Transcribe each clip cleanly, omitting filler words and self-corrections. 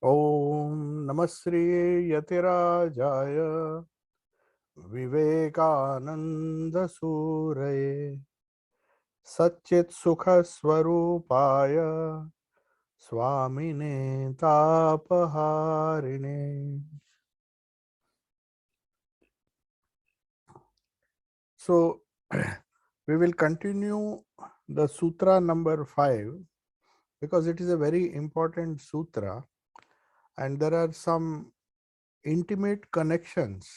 ओम नमः श्री यतिराजाय विवेकानंद सूरये सच्चित सुख स्वरूपाय स्वामिने तापहारिणे. So we will continue the sutra number 5 because it is a very important sutra and there are some intimate connections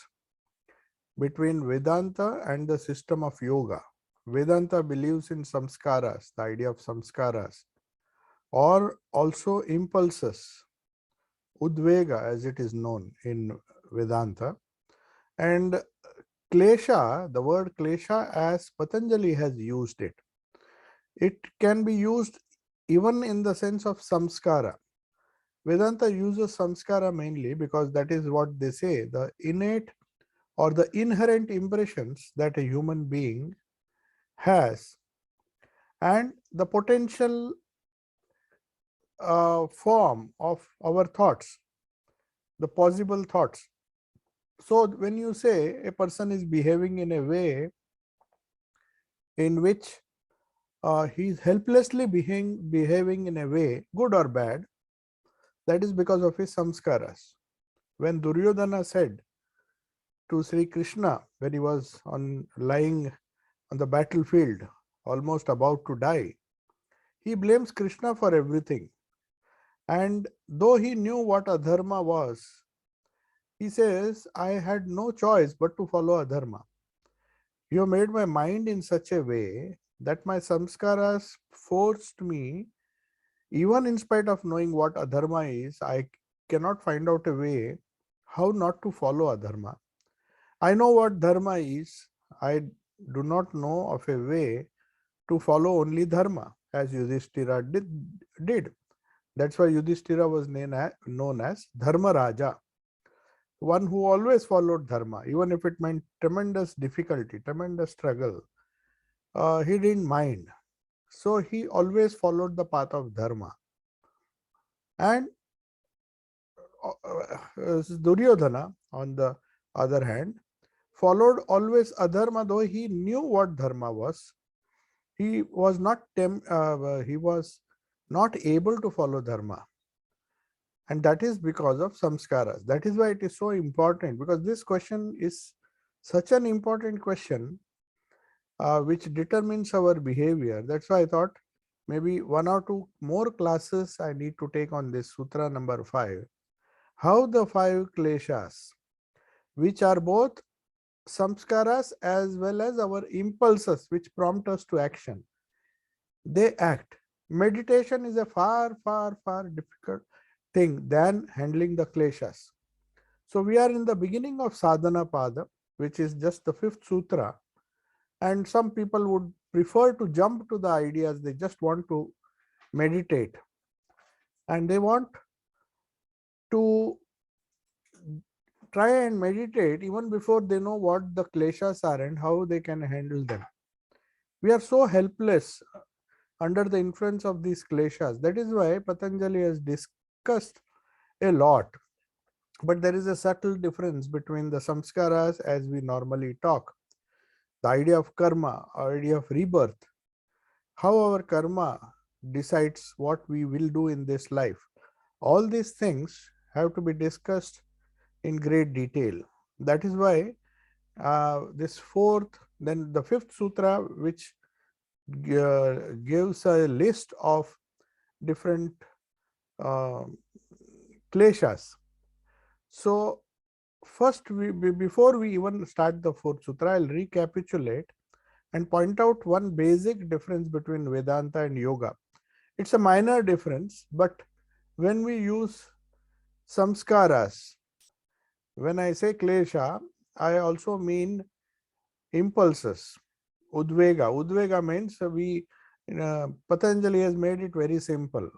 between Vedanta and the system of yoga. Vedanta believes in samskaras, the idea of samskaras, or also impulses, udvega as it is known in Vedanta. And klesha, the word klesha as Patanjali has used it, it can be used even in the sense of samskara. Vedanta uses samskara mainly because that is what they say, the innate or the inherent impressions that a human being has and the potential form of our thoughts, the possible thoughts. So when you say a person is behaving in a way in which he is helplessly behaving in a way, good or bad, that is because of his samskaras. When Duryodhana said to Sri Krishna when he was lying on the battlefield, almost about to die, he blames Krishna for everything. And though he knew what adharma was, he says, I had no choice but to follow adharma. You have made my mind in such a way that my samskaras forced me, even in spite of knowing what adharma is, I cannot find out a way how not to follow adharma. I know what dharma is. I do not know of a way to follow only dharma, as Yudhishthira did. That's why Yudhishthira was known as Dharma Raja, one who always followed dharma, even if it meant tremendous difficulty, tremendous struggle. He didn't mind. So he always followed the path of dharma. And Duryodhana, on the other hand, followed always adharma, though he knew what dharma was. He was not able to follow dharma, and that is because of samskaras. That is why it is so important, because this question is such an important question which determines our behavior. That's why I thought maybe one or two more classes I need to take on this sutra number 5. How the 5 kleshas, which are both samskaras as well as our impulses which prompt us to action, they act. Meditation is a far, far, far difficult thing than handling the kleshas. So we are in the beginning of sadhana pada, which is just the 5th sutra, and some people would prefer to jump to the ideas. They just want to meditate and they want to try and meditate even before they know what the kleshas are and how they can handle them. We are so helpless under the influence of these kleshas. That is why Patanjali has discussed a lot. But there is a subtle difference between the samskaras as we normally talk, the idea of karma, idea of rebirth, how our karma decides what we will do in this life. All these things have to be discussed in great detail. That is why this 4th, then the 5th sutra, which gives a list of different uh, kleshas. So first, before we even start the 4th sutra, I'll recapitulate and point out one basic difference between Vedanta and yoga. It's a minor difference, but when we use samskaras, when I say klesha, I also mean impulses. Udvega. Udvega means Patanjali has made it very simple.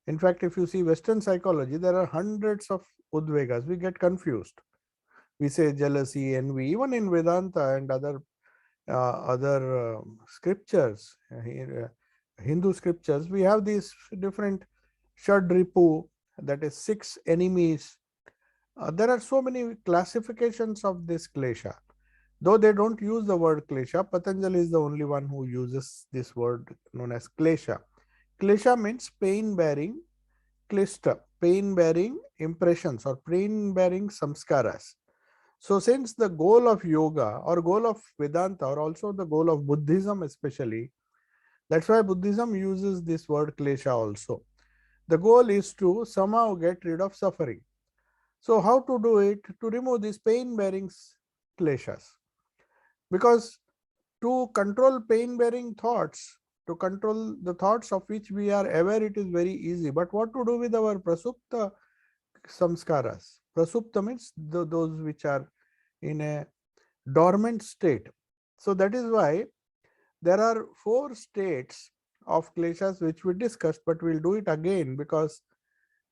In fact, if you see Western psychology, there are hundreds of udvegas. We get confused. We say jealousy, envy. Even in Vedanta and other scriptures, Hindu scriptures, we have these different Shadripu, that is 6 enemies. There are so many classifications of this klesha. Though they don't use the word klesha, Patanjali is the only one who uses this word known as klesha. Klesha means pain bearing, klishta, pain bearing impressions or pain bearing samskaras. So, since the goal of yoga or goal of Vedanta or also the goal of Buddhism, especially, that's why Buddhism uses this word klesha also. The goal is to somehow get rid of suffering. So, how to do it? To remove these pain bearing kleshas. Because to control pain bearing thoughts, to control the thoughts of which we are aware, it is very easy. But what to do with our prasupta samskaras? Prasupta means those which are in a dormant state. So that is why there are 4 states of kleshas which we discussed, but we'll do it again because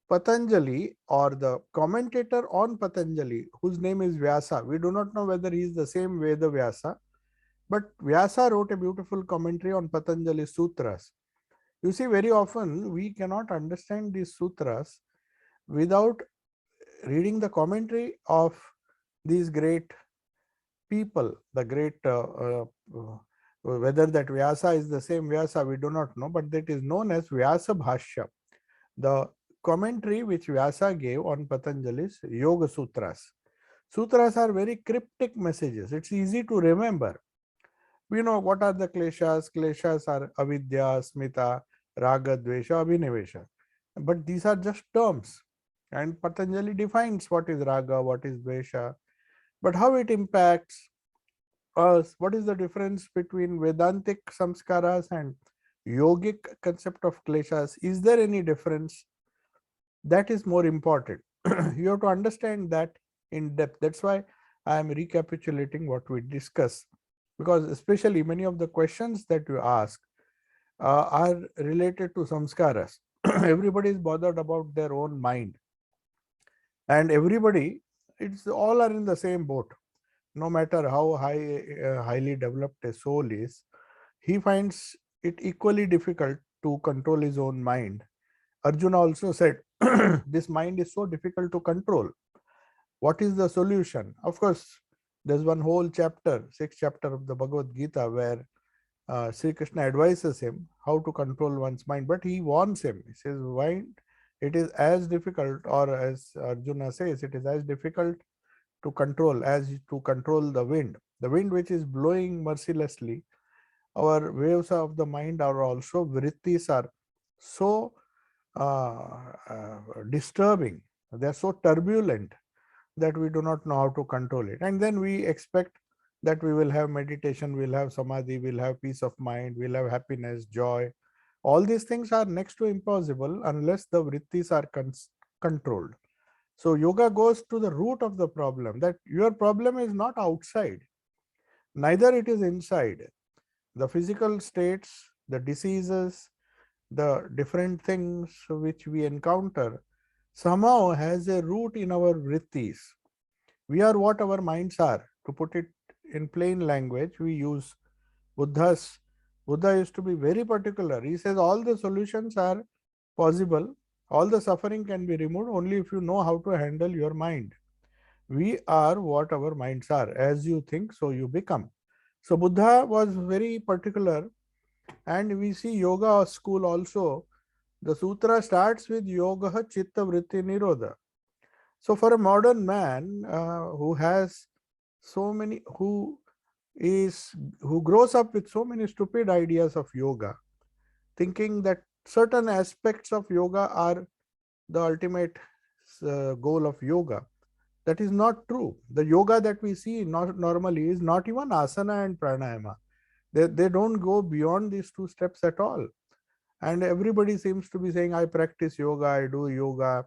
Patanjali or the commentator on Patanjali, whose name is Vyasa, we do not know whether he is the same Veda Vyasa, but Vyasa wrote a beautiful commentary on Patanjali Sutras. You see, very often we cannot understand these sutras without reading the commentary of these great people, the great, whether that Vyasa is the same Vyasa, we do not know, but that is known as Vyasa Bhashya, the commentary which Vyasa gave on Patanjali's Yoga Sutras. Sutras are very cryptic messages. It's easy to remember. We know what are the kleshas. Kleshas are avidya, smita, raga, dvesha, abhinivesha. But these are just terms. And Patanjali defines what is raga, what is dvesha, but how it impacts us. What is the difference between Vedantic samskaras and yogic concept of kleshas? Is there any difference? That is more important. You have to understand that in depth. That's why I am recapitulating what we discussed, because especially many of the questions that you ask are related to samskaras. Everybody is bothered about their own mind, and everybody, it's all are in the same boat. No matter how highly developed a soul is, he finds it equally difficult to control his own mind. Arjuna also said, this mind is so difficult to control. What is the solution? Of course, there's one whole chapter, 6th chapter of the Bhagavad Gita, where Sri Krishna advises him how to control one's mind, but he warns him. He says, mind, it is as difficult, or as Arjuna says, it is as difficult to control as to control the wind. The wind which is blowing mercilessly, our waves of the mind are also, vrittis are so disturbing, they are so turbulent that we do not know how to control it. And then we expect that we will have meditation, we'll have samadhi, we'll have peace of mind, we'll have happiness, joy. All these things are next to impossible unless the vrittis are controlled. So yoga goes to the root of the problem, that your problem is not outside, neither it is inside. The physical states, the diseases, the different things which we encounter somehow has a root in our vrittis. We are what our minds are. To put it in plain language, we use Buddha's. Buddha used to be very particular. He says all the solutions are possible, all the suffering can be removed only if you know how to handle your mind. We are what our minds are. As you think, so you become. So Buddha was very particular, and we see yoga school also. The sutra starts with yoga chitta vritti nirodha. So for a modern man who has so many, who grows up with so many stupid ideas of yoga, thinking that certain aspects of yoga are the ultimate goal of yoga. That is not true. The yoga that we see not normally is not even asana and pranayama. They don't go beyond these 2 steps at all. And everybody seems to be saying, I practice yoga, I do yoga.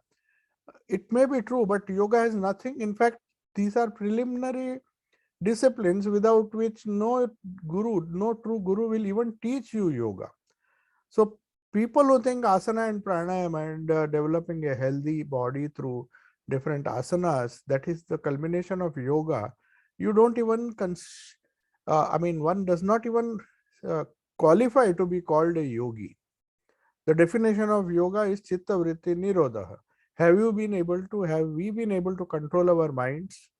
It may be true, but yoga has nothing. In fact, these are preliminary disciplines without which no guru, no true guru will even teach you yoga. So people who think asana and pranayama and developing a healthy body through different asanas, that is the culmination of yoga. You don't even, one does not even qualify to be called a yogi. The definition of yoga is chitta vritti nirodha. Have we been able to control our minds?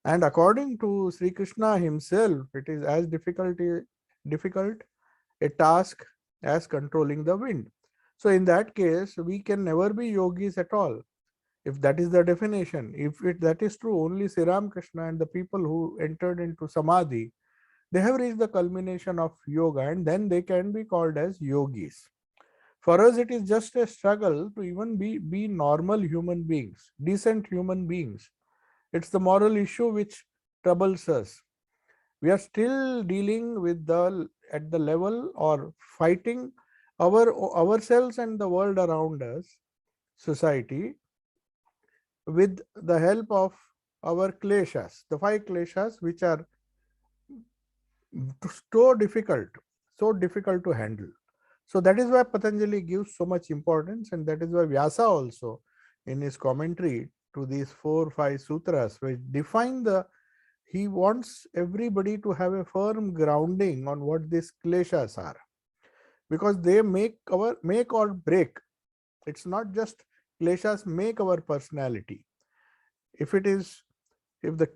And according to Sri Krishna himself, it is as difficult a task as controlling the wind. So in that case, we can never be yogis at all. If that is the definition, that is true, only Sri Ram Krishna and the people who entered into samadhi, they have reached the culmination of yoga, and then they can be called as yogis. For us, it is just a struggle to even be normal human beings, decent human beings. It's the moral issue which troubles us. We are still dealing with the at the level or fighting ourselves and the world around us, society, with the help of our kleshas, the five kleshas, which are so difficult to handle. So that is why Patanjali gives so much importance, and that is why Vyasa also, in his commentary to these 4 5 sutras, which define he wants everybody to have a firm grounding on what these kleshas are, because they make or break. It's not just kleshas make our personality. If the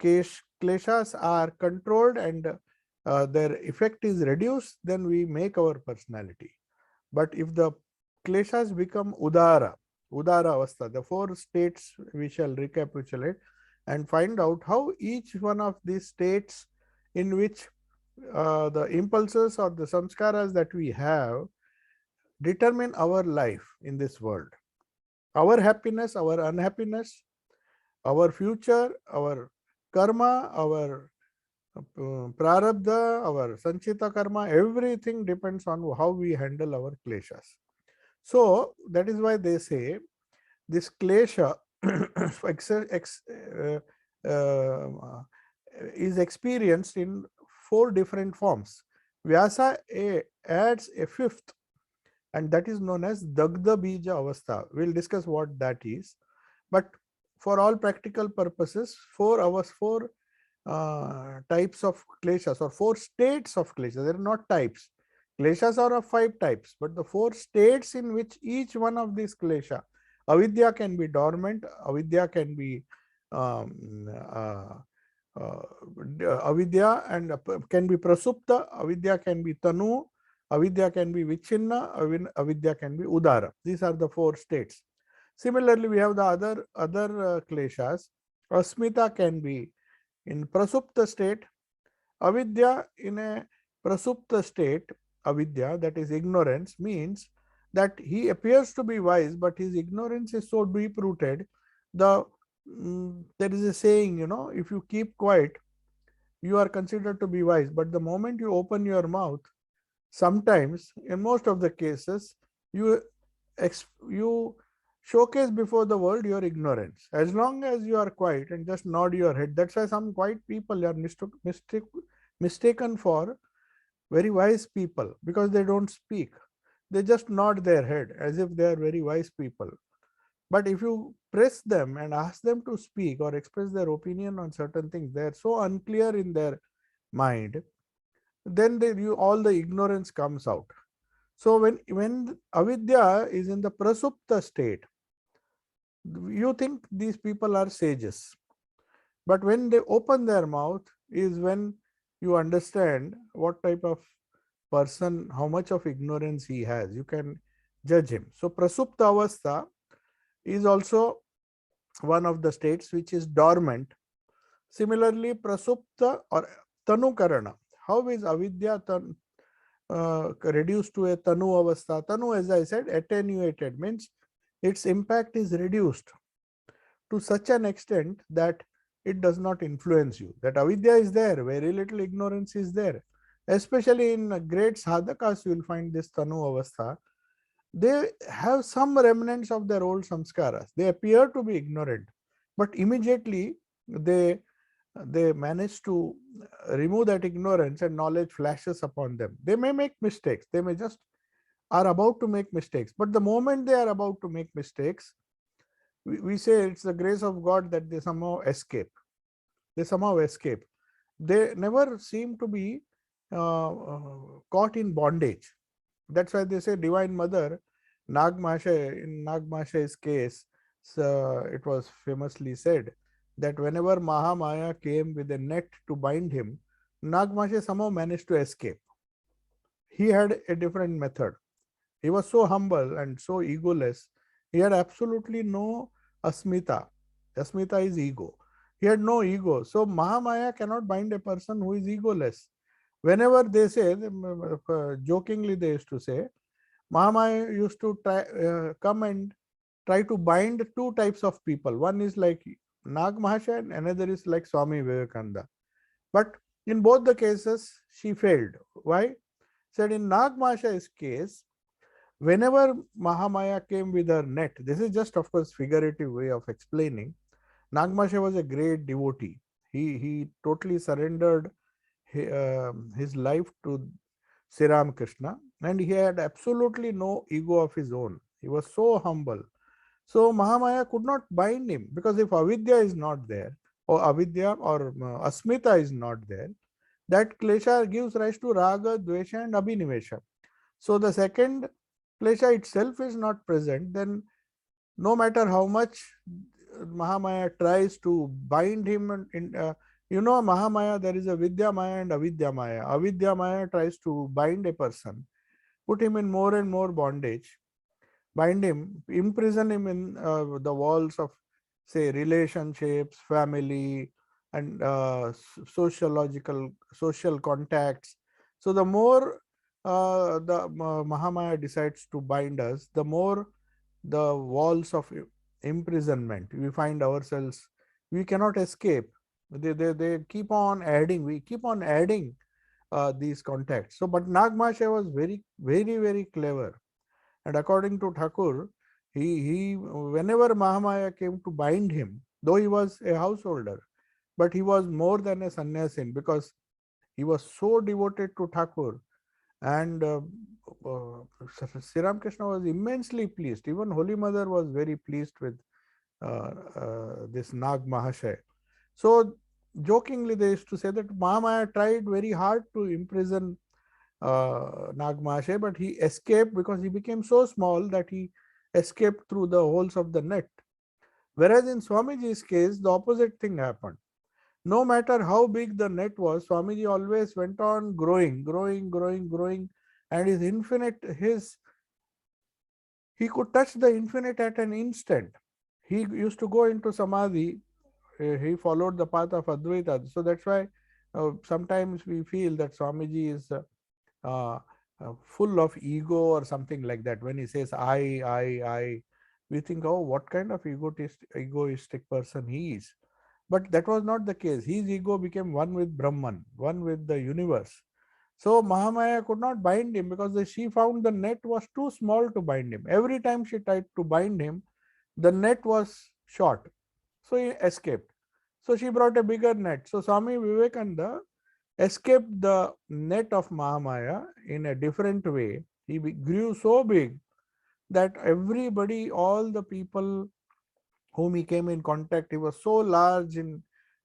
kleshas are controlled and their effect is reduced, then we make our personality. But if the kleshas become udara avastha, the 4 states we shall recapitulate and find out how each one of these states in which the impulses or the samskaras that we have determine our life in this world, our happiness, our unhappiness, our future, our karma, our prarabdha, our sanchita karma, everything depends on how we handle our kleshas. So that is why they say this klesha is experienced in 4 different forms. Vyasa adds a 5th, and that is known as Dagda Bija Avastha. We'll discuss what that is. But for all practical purposes, 4 types of kleshas, or 4 states of kleshas. They are not types. Kleshas are of 5 types, but the 4 states in which each one of these klesha, avidya can be dormant, avidya can be avidya and can be prasupta, avidya can be tanu, avidya can be vichinna, avidya can be udara. These are the 4 states. Similarly, we have the other kleshas. Asmita can be in prasupta state, avidya in a prasupta state. Avidya, that is ignorance, means that he appears to be wise, but his ignorance is so deep rooted. There is a saying, if you keep quiet, you are considered to be wise, but the moment you open your mouth, sometimes, in most of the cases, you showcase before the world your ignorance. As long as you are quiet and just nod your head, that's why some quiet people are mistaken for very wise people, because they don't speak. They just nod their head as if they are very wise people. But if you press them and ask them to speak or express their opinion on certain things, they are so unclear in their mind, then all the ignorance comes out. So when avidya is in the prasupta state, you think these people are sages. But when they open their mouth is when you understand what type of person, how much of ignorance he has. You can judge him. So prasupta avastha is also one of the states which is dormant. Similarly, prasupta or tanukarana. How is avidya reduced to a tanu avastha? Tanu, as I said, attenuated, means its impact is reduced to such an extent that it does not influence you. That avidya is there, very little ignorance is there. Especially in great sadhakas, you will find this tanu avastha. They have some remnants of their old samskaras. They appear to be ignorant, but immediately they manage to remove that ignorance and knowledge flashes upon them. They may make mistakes. They may just are about to make mistakes. But the moment they are about to make mistakes, we say it's the grace of God that they somehow escape. They somehow escape. They never seem to be caught in bondage. That's why they say Divine Mother, in Nag Mahashay's case, it was famously said that whenever Mahamaya came with a net to bind him, Nagmashe somehow managed to escape. He had a different method. He was so humble and so egoless. He had absolutely no asmita. Asmita is ego. He had no ego. So Mahamaya cannot bind a person who is egoless. Whenever they say, jokingly they used to say, Mahamaya used to come and try to bind two types of people. One is like Nag Mahasaya and another is like Swami Vivekananda. But in both the cases, she failed. Why? Said in Nag Mahasaya's case, whenever Mahamaya came with her net, this is just of course figurative way of explaining. Nagmasha was a great devotee. He totally surrendered his life to Sri Ram Krishna, and he had absolutely no ego of his own. He was so humble. So Mahamaya could not bind him, because if avidya is not there, or avidya or asmita is not there, that klesha gives rise to raga, dvesha and abhinivesha. So the second klesha itself is not present, then no matter how much Mahamaya tries to bind him in, Mahamaya, there is a Vidya Maya and Avidya Maya. Avidya Maya tries to bind a person, put him in more and more bondage, bind him, imprison him in the walls of, say, relationships, family, and social contacts. So the more the Mahamaya decides to bind us, the more the walls of imprisonment we find ourselves, we cannot escape. They keep on adding, we keep on adding these contacts. So but Nagmasha was very clever, and according to Thakur, he whenever Mahamaya came to bind him, though he was a householder, but he was more than a sannyasin, because he was so devoted to Thakur. And Sri Ramakrishna was immensely pleased. Even Holy Mother was very pleased with this Nag Mahashay. So jokingly they used to say that Mahamaya tried very hard to imprison Nag Mahashay, but he escaped because he became so small that he escaped through the holes of the net. Whereas in Swamiji's case, the opposite thing happened. No matter how big the net was, Swamiji always went on growing, and he could touch the infinite at an instant. He used to go into samadhi. He followed the path of Advaita. So that's why sometimes we feel that Swamiji is full of ego or something like that. When he says I, we think, oh, what kind of egoistic person he is. But that was not the case. His ego became one with Brahman, one with the universe. So Mahamaya could not bind him because she found the net was too small to bind him. Every time she tried to bind him, the net was short. So he escaped. So she brought a bigger net. So Swami Vivekananda escaped the net of Mahamaya in a different way. He grew so big that everybody, all the people whom he came in contact, he was so large in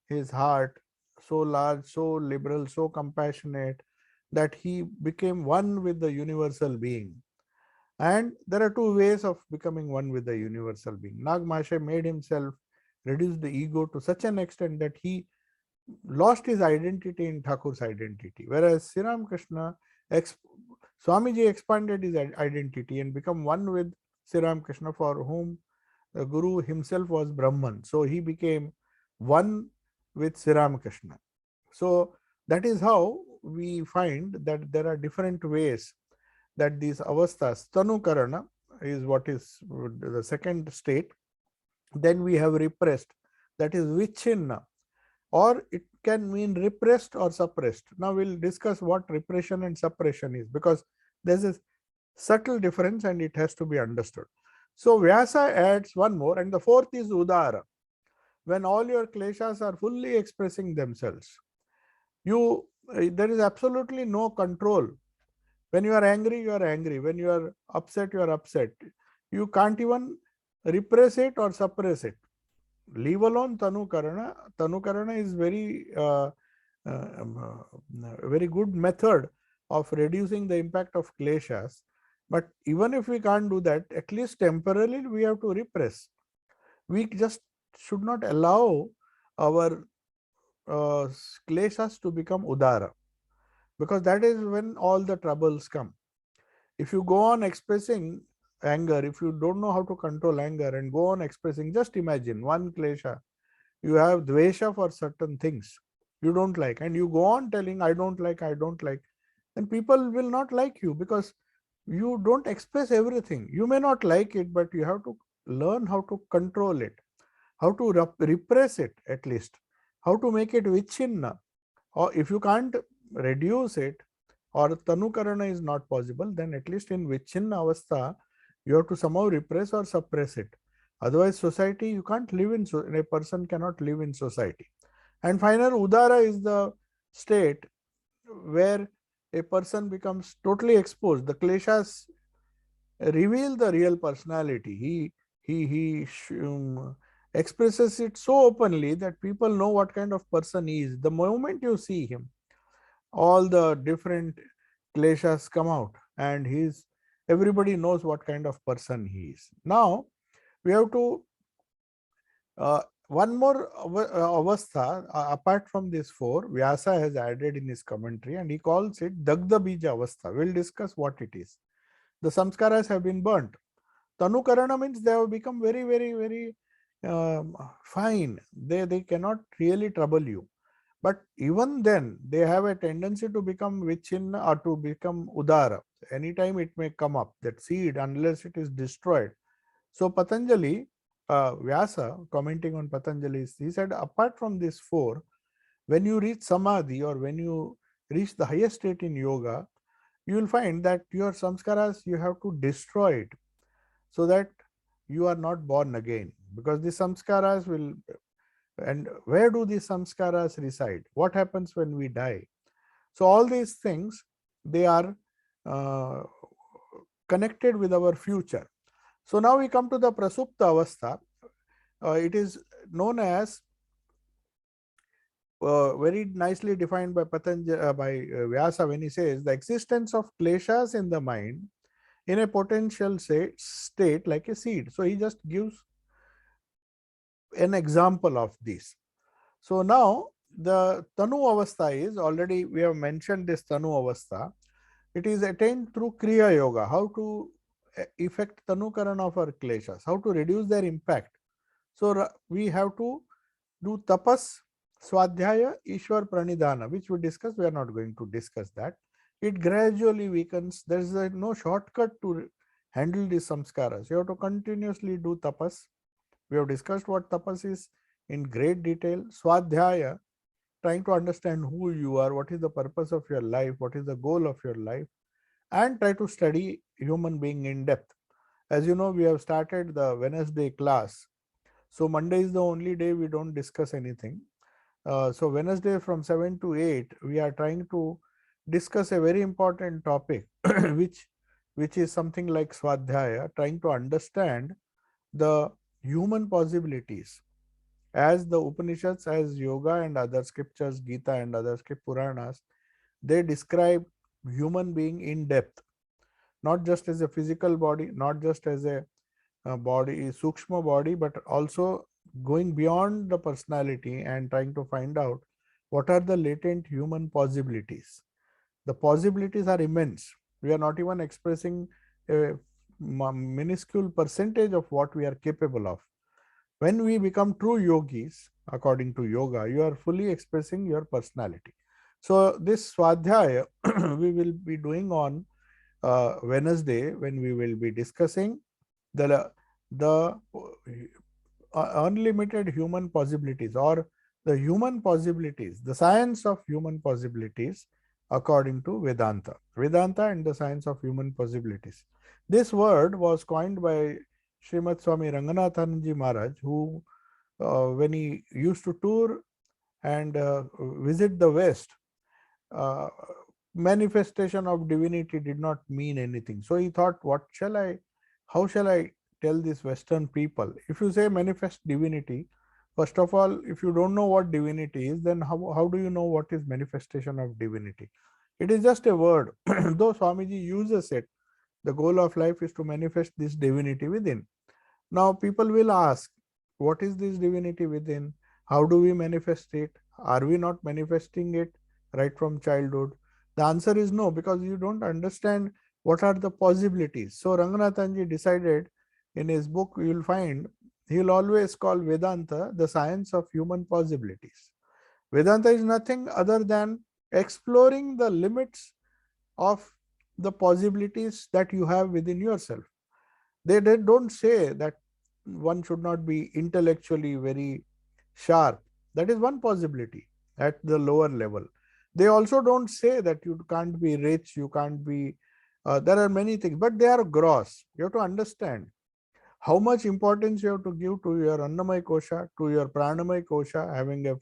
his heart, so large, so liberal, so compassionate, that he became one with the universal being. And there are two ways of becoming one with the universal being. Nag Mahasaya made himself reduce the ego to such an extent that he lost his identity in Thakur's identity. Whereas Sri Ramakrishna, Swamiji expanded his identity and become one with Sri Ramakrishna, for whom the Guru himself was Brahman. So he became one with Sri Ramakrishna. So that is how we find that there are different ways that these avasthas, Tanukarana is what is the second state. Then we have repressed, that is Vichinna, or it can mean repressed or suppressed. Now we'll discuss what repression and suppression is, because there's a subtle difference and it has to be understood. So Vyasa adds one more, and the fourth is Udara. When all your kleshas are fully expressing themselves, there is absolutely no control. When you are angry, you are angry. When you are upset, you are upset. You can't even repress it or suppress it. Leave alone Tanukarana. Tanukarana is very good method of reducing the impact of kleshas. But even if we can't do that, at least temporarily we have to repress. We just should not allow our uh, kleshas to become udara, because that is when all the troubles come. If you go on expressing anger, if you don't know how to control anger and go on expressing, just imagine one klesha, you have dvesha for certain things you don't like, and you go on telling, I don't like, then people will not like you, because you don't express everything. You may not like it, but you have to learn how to control it, how to repress it at least, how to make it vichinna. Or if you can't reduce it, or tanukarana is not possible, then at least in vichinna avastha, you have to somehow repress or suppress it. Otherwise, society, you can't live in, a person cannot live in society. And final, udara is the state where a person becomes totally exposed. The kleshas reveal the real personality. He expresses it so openly that people know what kind of person he is. The moment you see him, all the different kleshas come out, and everybody knows what kind of person he is. Now we have to one more avastha, apart from these four, Vyasa has added in his commentary, and he calls it Dagda Bija avastha. We'll discuss what it is. The samskaras have been burnt. Tanukarana means they have become very, very, very fine. They cannot really trouble you. But even then, they have a tendency to become vichinna or to become udara. Anytime it may come up, that seed, unless it is destroyed. So Patanjali, Vyasa, commenting on Patanjali, he said, apart from these four, when you reach samadhi, or when you reach the highest state in yoga, you will find that your samskaras, you have to destroy it, so that you are not born again. Because the samskaras will, and where do these samskaras reside? What happens when we die? So all these things, they are uh, connected with our future. So now we come to the prasupta avastha. It is known as, very nicely defined by Patanjali, Vyasa, when he says the existence of kleshas in the mind in a potential state like a seed. So he just gives an example of this. So now the Tanu Avastha is, already we have mentioned this Tanu Avastha. It is attained through Kriya Yoga, how to effect Tanukaran of our kleshas, how to reduce their impact. So we have to do tapas, swadhyaya, Ishwar pranidhana, which we discussed. We are not going to discuss that. It gradually weakens. There is no shortcut to handle these samskaras. You have to continuously do tapas. We have discussed what tapas is in great detail. Swadhyaya, trying to understand who you are, what is the purpose of your life, what is the goal of your life, and try to study human being in depth. As you know, we have started the Wednesday class. So Monday is the only day we don't discuss anything. So Wednesday from 7 to 8, we are trying to discuss a very important topic, which is something like Swadhyaya, trying to understand the human possibilities. As the Upanishads, as yoga and other scriptures, Gita and other Puranas, they describe human being in depth, not just as a physical body, not just as a body, sukshma body, but also going beyond the personality and trying to find out what are the latent human possibilities. The possibilities are immense. We are not even expressing a minuscule percentage of what we are capable of. When we become true yogis, according to yoga, you are fully expressing your personality. So this swadhyaya we will be doing on Wednesday, when we will be discussing the unlimited human possibilities, or the human possibilities, the science of human possibilities according to Vedanta. Vedanta and the science of human possibilities. This word was coined by Srimad Swami Ranganathanji Maharaj, who when he used to tour and visit the West, uh, manifestation of divinity did not mean anything. So he thought, how shall I tell these Western people? If you say manifest divinity, first of all, if you don't know what divinity is, then how do you know what is manifestation of divinity? It is just a word. Though Swamiji uses it, the goal of life is to manifest this divinity within. Now people will ask, what is this divinity within? How do we manifest it? Are we not manifesting it right from childhood? The answer is no, because you don't understand what are the possibilities. So Ranganathanji decided, in his book you will find, he will always call Vedanta the science of human possibilities. Vedanta is nothing other than exploring the limits of the possibilities that you have within yourself. They don't say that one should not be intellectually very sharp. That is one possibility at the lower level. They also don't say that you can't be rich, you can't be, there are many things, but they are gross. You have to understand how much importance you have to give to your Annamaya Kosha, to your Pranamaya Kosha, having a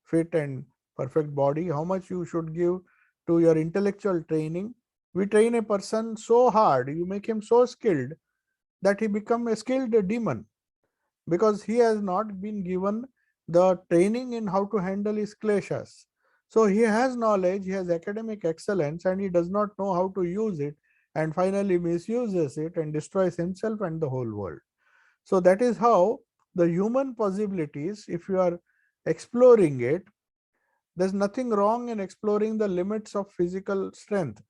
fit and perfect body, how much you should give to your intellectual training. We train a person so hard, you make him so skilled that he become a skilled demon, because he has not been given the training in how to handle his kleshas. So he has knowledge, he has academic excellence, and he does not know how to use it, and finally misuses it and destroys himself and the whole world. So that is how the human possibilities, if you are exploring it, there's nothing wrong in exploring the limits of physical strength.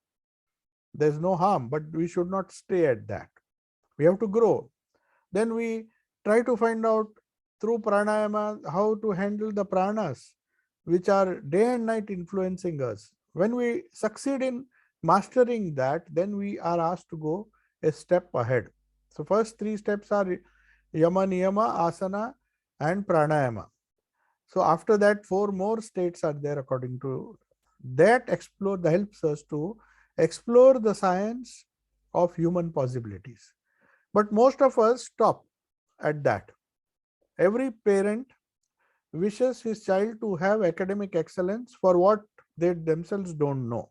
There's no harm, but we should not stay at that. We have to grow. Then we try to find out through pranayama how to handle the pranas, which are day and night influencing us. When we succeed in mastering that, then we are asked to go a step ahead. So first three steps are yama, niyama, asana, and pranayama. So after that, four more states are there according to that. Explore that helps us to explore the science of human possibilities. But most of us stop at that. Every parent wishes his child to have academic excellence for what they themselves don't know.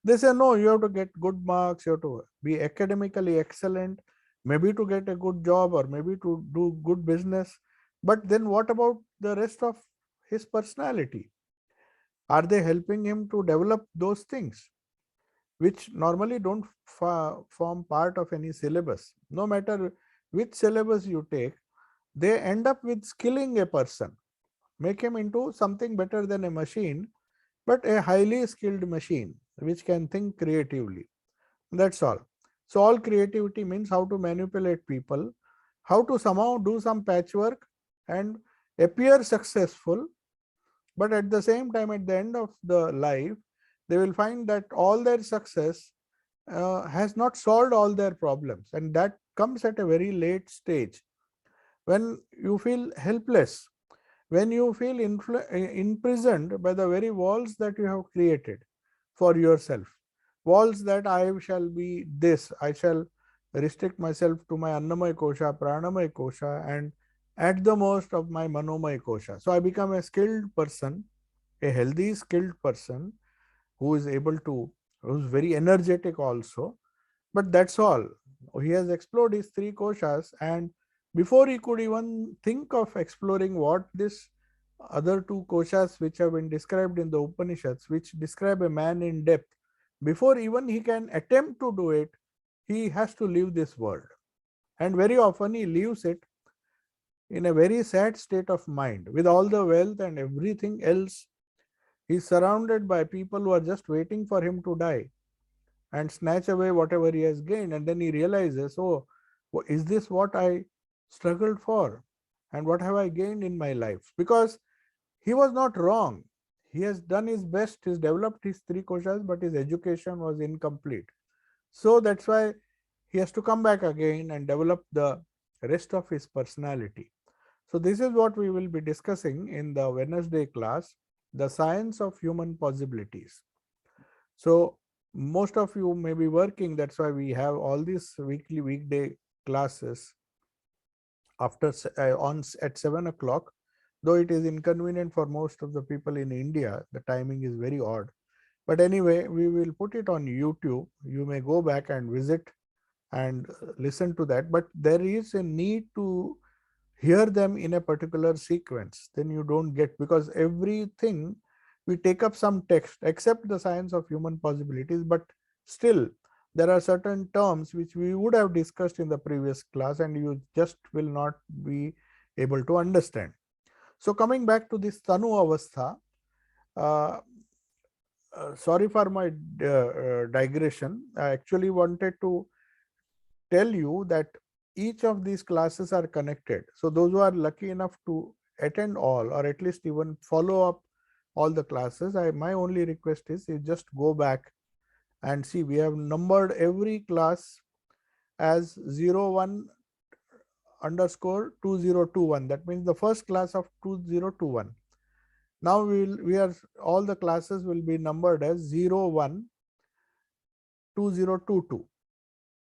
They say, no, you have to get good marks, you have to be academically excellent, maybe to get a good job or maybe to do good business. But then what about the rest of his personality? Are they helping him to develop those things, which normally don't form part of any syllabus? No matter which syllabus you take, they end up with skilling a person, make him into something better than a machine, but a highly skilled machine which can think creatively. That's all. So all creativity means how to manipulate people, how to somehow do some patchwork and appear successful, but at the same time, at the end of the life, they will find that all their success has not solved all their problems, and that comes at a very late stage, when you feel helpless, when you feel imprisoned by the very walls that you have created for yourself. Walls that I shall be this, I shall restrict myself to my Annamaya Kosha, Pranamaya Kosha, and at the most of my Manomaya Kosha. So I become a skilled person, a healthy, skilled person who is able to, who's very energetic also. But that's all. He has explored his three koshas, and before he could even think of exploring what this other two koshas which have been described in the Upanishads, which describe a man in depth, before even he can attempt to do it, he has to leave this world. And very often he leaves it in a very sad state of mind. With all the wealth and everything else, he is surrounded by people who are just waiting for him to die and snatch away whatever he has gained. And then he realizes, oh, is this what I struggled for? And what have I gained in my life? Because he was not wrong. He has done his best. He's developed his three koshas, but his education was incomplete. So that's why he has to come back again and develop the rest of his personality. So this is what we will be discussing in the Wednesday class, the science of human possibilities. So most of you may be working. That's why we have all these weekday classes after on at 7 o'clock. Though it is inconvenient for most of the people in India, the timing is very odd. But anyway, we will put it on YouTube. You may go back and visit and listen to that. But there is a need to hear them in a particular sequence. Then you don't get, because everything we take up some text except the science of human possibilities, but still there are certain terms which we would have discussed in the previous class and you just will not be able to understand. So coming back to this Tanu Avastha, uh, sorry for my digression. I actually wanted to tell you that each of these classes are connected. So those who are lucky enough to attend all, or at least even follow up all the classes, my only request is you just go back and see. We have numbered every class as 01 underscore 2021. That means the first class of 2021. Now we are all the classes will be numbered as 01 2022,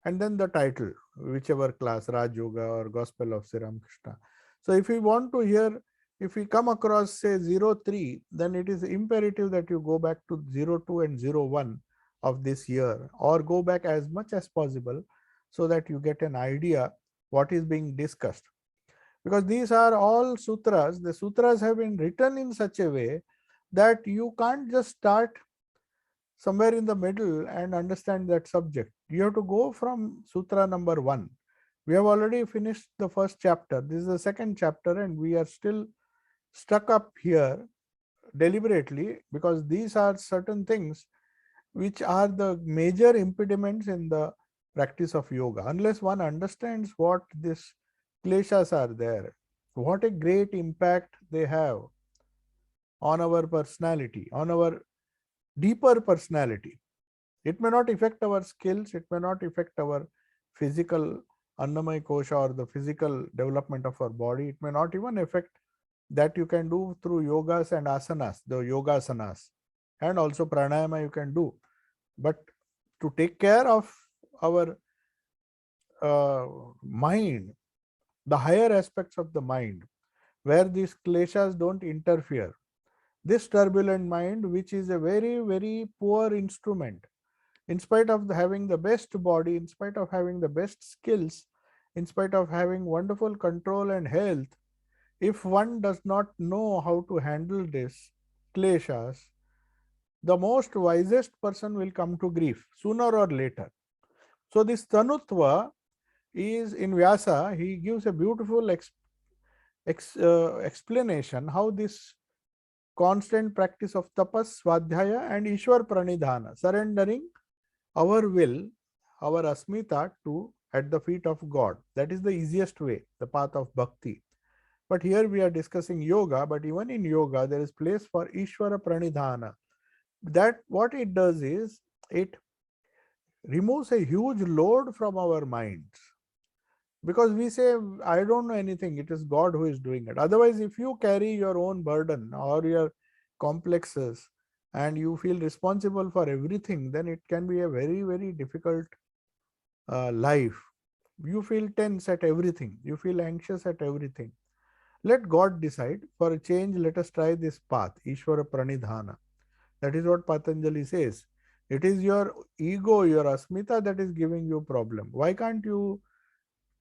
and then the title, whichever class, Raj Yoga or Gospel of Sri Ramakrishna. So if we want to hear, if we come across say 03, then it is imperative that you go back to 02 and 01 of this year, or go back as much as possible so that you get an idea what is being discussed. Because these are all sutras. The sutras have been written in such a way that you can't just start somewhere in the middle and understand that subject. You have to go from sutra number 1. We have already finished the first chapter. This is the second chapter, and we are still stuck up here deliberately, because these are certain things which are the major impediments in the practice of yoga. Unless one understands what these kleshas are there, what a great impact they have on our personality, on our deeper personality. It may not affect our skills, it may not affect our physical Annamaya Kosha or the physical development of our body. It may not even affect that you can do through yogas and asanas, the yoga asanas, and also pranayama you can do. But to take care of our mind, the higher aspects of the mind, where these kleshas don't interfere, this turbulent mind, which is a very, very poor instrument, in spite of having the best body, in spite of having the best skills, in spite of having wonderful control and health, if one does not know how to handle this kleshas, the most wisest person will come to grief sooner or later. So this Tanutva is in Vyasa. He gives a beautiful explanation how this constant practice of tapas, swadhyaya and Ishwar pranidhana, surrendering our will, our asmita to at the feet of God. That is the easiest way, the path of bhakti. But here we are discussing yoga, but even in yoga, there is place for Ishvara pranidhana. That what it does is, it removes a huge load from our minds. Because we say, I don't know anything, it is God who is doing it. Otherwise, if you carry your own burden or your complexes and you feel responsible for everything, then it can be a very, very difficult life. You feel tense at everything, you feel anxious at everything. Let God decide. For a change, let us try this path, Ishvara Pranidhana. That is what Patanjali says. It is your ego, your asmita that is giving you problem. Why can't you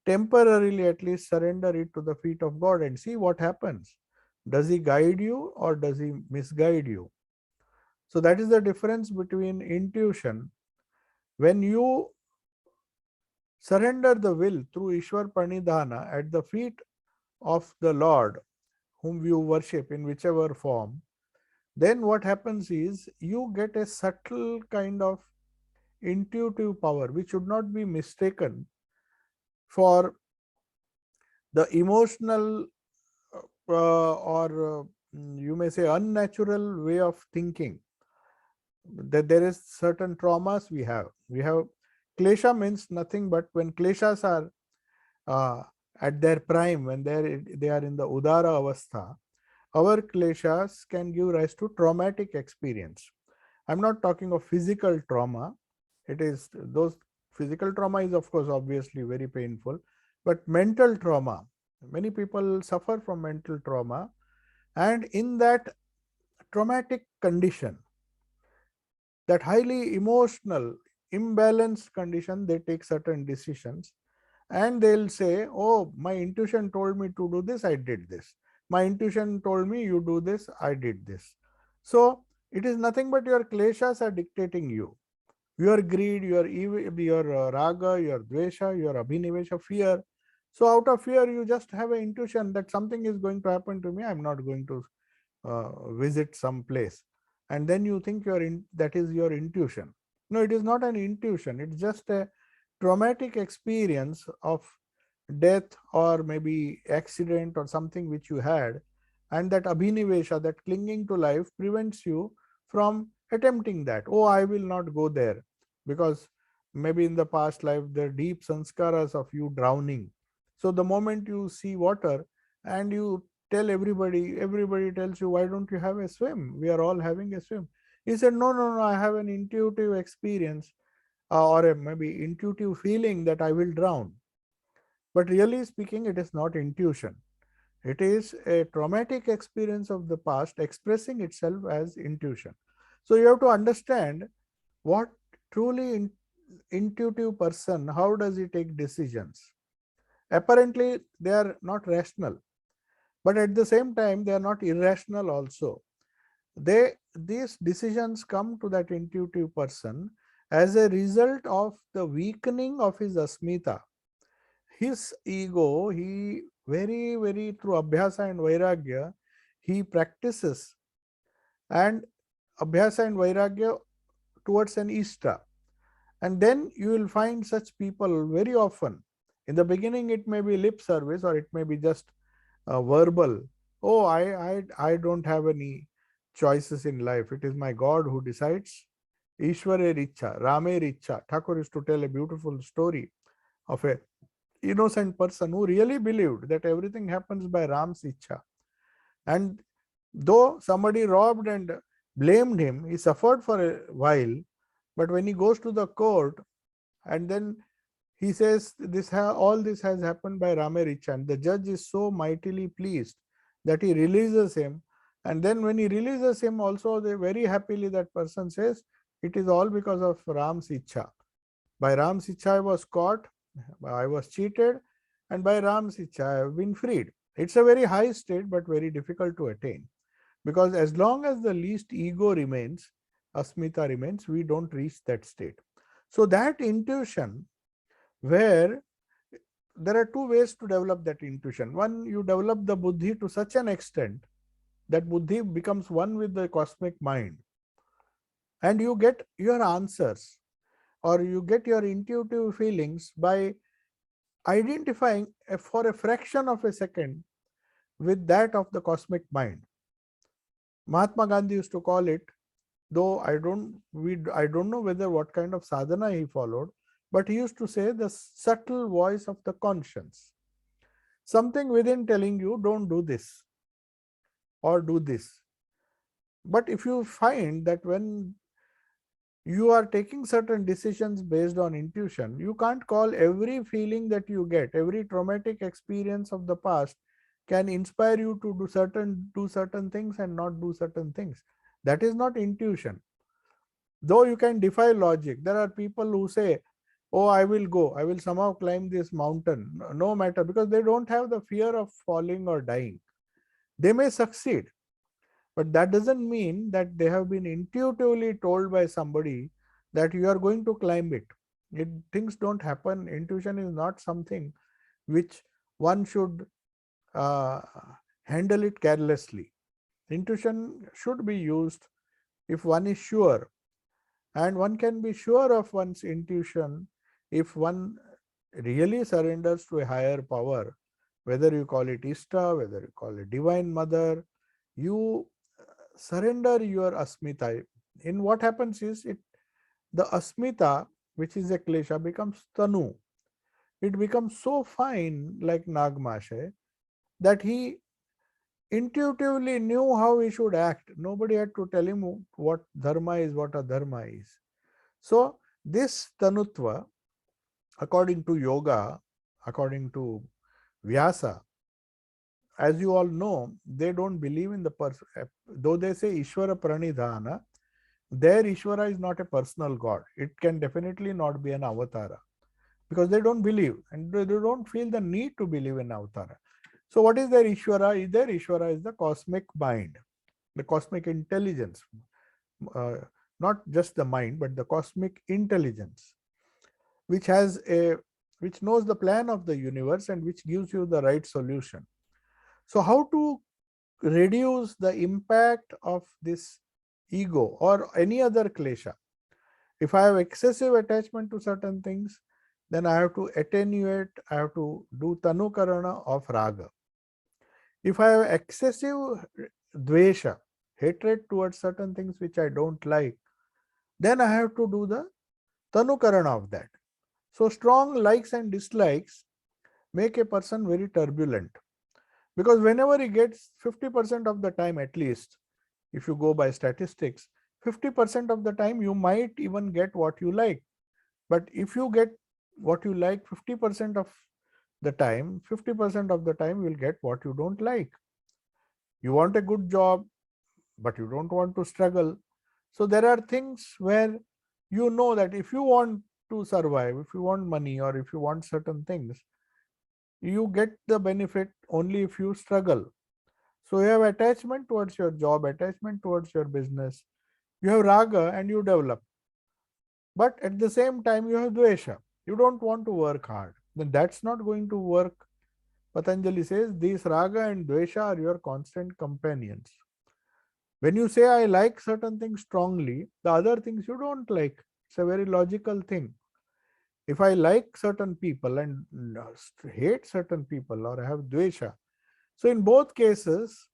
temporarily at least surrender it to the feet of God and see what happens? Does he guide you or does he misguide you? So that is the difference between intuition. When you surrender the will through Ishwar Pranidhana at the feet of the Lord, whom you worship in whichever form, then what happens is you get a subtle kind of intuitive power which should not be mistaken for the emotional or you may say unnatural way of thinking. That there is certain traumas we have. We have klesha means nothing but when kleshas are at their prime, when they are in the udara avastha, our kleshas can give rise to traumatic experience. I'm not talking of physical trauma. It is those physical trauma is of course obviously very painful, but mental trauma. Many people suffer from mental trauma, and in that traumatic condition, that highly emotional, imbalanced condition, they take certain decisions and they'll say, oh, my intuition told me to do this, I did this. My intuition told me you do this, I did this. So it is nothing but your kleshas are dictating you. Your greed, your raga, your dvesha, your abhinivesha, fear. So out of fear, you just have an intuition that something is going to happen to me. I'm not going to visit some place. And then you think that is your intuition. No, it is not an intuition. It's just a traumatic experience of death or maybe accident or something which you had, and that abhinivesha, that clinging to life, prevents you from attempting that. Oh, I will not go there, because maybe in the past life there are deep sanskaras of you drowning. So the moment you see water and you tell everybody, everybody tells you, why don't you have a swim, we are all having a swim. He said, no, no, no, I have an intuitive experience, or a maybe intuitive feeling that I will drown. But really speaking, it is not intuition. It is a traumatic experience of the past expressing itself as intuition. So you have to understand what truly intuitive person, how does he take decisions? Apparently, they are not rational, but at the same time, they are not irrational also. These decisions come to that intuitive person as a result of the weakening of his asmita, his ego. He very through abhyasa and vairagya, he practices, and abhyasa and vairagya towards an ishta. And then you will find such people very often. In the beginning, it may be lip service or it may be just verbal. Oh, I don't have any choices in life. It is my God who decides. Ishware Richa, Rame Richa. Thakur used to tell a beautiful story of a innocent person who really believed that everything happens by Ram's Icha. And though somebody robbed and blamed him, he suffered for a while. But when he goes to the court and then he says, all this has happened by Ramericha, and the judge is so mightily pleased that he releases him. And then when he releases him also, they very happily, that person says, it is all because of Ram's Icha. By Ram's Icha I was caught, I was cheated, and by Ram's Icha I have been freed. It's a very high state, but very difficult to attain. Because as long as the least ego remains, asmita remains, we don't reach that state. So that intuition, where there are two ways to develop that intuition. One, you develop the buddhi to such an extent that buddhi becomes one with the cosmic mind, and you get your answers, or you get your intuitive feelings by identifying for a fraction of a second with that of the cosmic mind. Mahatma Gandhi used to call it, though I don't know whether what kind of sadhana he followed, but he used to say the subtle voice of the conscience. Something within telling you, don't do this or do this. But if you find that when you are taking certain decisions based on intuition, you can't call every feeling that you get, every traumatic experience of the past can inspire you to do certain things and not do certain things. That is not intuition. Though you can defy logic, there are people who say, oh, I will go, I will somehow climb this mountain, no matter, because they don't have the fear of falling or dying. They may succeed, but that doesn't mean that they have been intuitively told by somebody that you are going to climb it. Things don't happen. Intuition is not something which one should uh, handle it carelessly. Intuition should be used if one is sure, and one can be sure of one's intuition if one really surrenders to a higher power, whether you call it Ishta, whether you call it Divine Mother. You surrender your asmita. In what happens is, the asmita, which is a klesha, becomes tanu. It becomes so fine, like Nagmashe, that he intuitively knew how he should act. Nobody had to tell him what dharma is, what adharma is. So this tanutva, according to yoga, according to Vyasa, as you all know, they don't believe in the person. Though they say Ishvara Pranidhana, their Ishvara is not a personal God. It can definitely not be an avatara, because they don't believe and they don't feel the need to believe in avatara. So what is their Ishvara? Their Ishvara is the cosmic mind, the cosmic intelligence, uh, not just the mind, but the cosmic intelligence, which has a which knows the plan of the universe and which gives you the right solution. So how to reduce the impact of this ego or any other klesha? If I have excessive attachment to certain things, then I have to attenuate, I have to do tanukarana of raga. If I have excessive dvesha, hatred towards certain things which I don't like, then I have to do the tanukarana of that. So strong likes and dislikes make a person very turbulent, because whenever he gets 50% of the time, at least if you go by statistics, 50% of the time you might even get what you like. But if you get what you like 50% of the time, 50% of the time you will get what you don't like. You want a good job, but you don't want to struggle. So there are things where you know that if you want to survive, if you want money, or if you want certain things, you get the benefit only if you struggle. So you have attachment towards your job, attachment towards your business, you have raga and you develop. But at the same time, you have dvesha. You don't want to work hard. Then that's not going to work. Patanjali says these raga and dvesha are your constant companions. When you say I like certain things strongly, the other things you don't like. It's a very logical thing. If I like certain people and hate certain people, or have dvesha, so in both cases,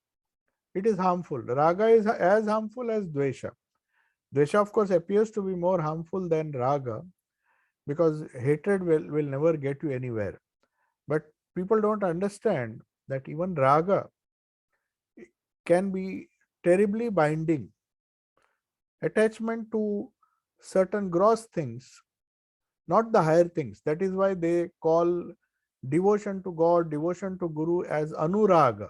it is harmful. Raga is as harmful as dvesha. Dvesha, of course, appears to be more harmful than raga, because hatred will never get you anywhere. But people don't understand that even raga can be terribly binding. Attachment to certain gross things, not the higher things. That is why they call devotion to God, devotion to Guru as anuraga.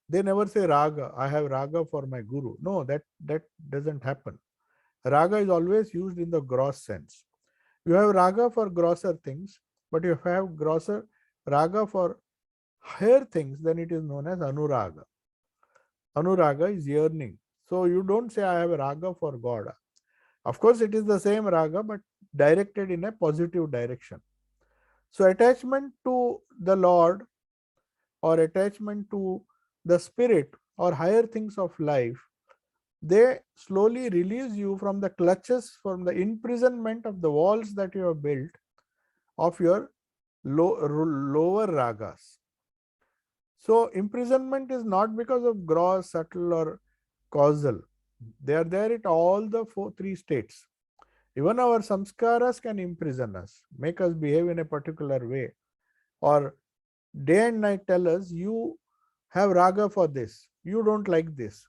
They never say raga, I have raga for my Guru. No, that doesn't happen. Raga is always used in the gross sense. You have raga for grosser things, but if you have grosser raga for higher things, then it is known as anuraga. Anuraga is yearning. So you don't say I have a raga for God. Of course, it is the same raga, but directed in a positive direction. So attachment to the Lord, or attachment to the spirit or higher things of life, they slowly release you from the clutches, from the imprisonment of the walls that you have built of your lower ragas. So imprisonment is not because of gross, subtle, or causal. They are there at all the three states. Even our samskaras can imprison us, make us behave in a particular way, or day and night tell us you have raga for this, you don't like this.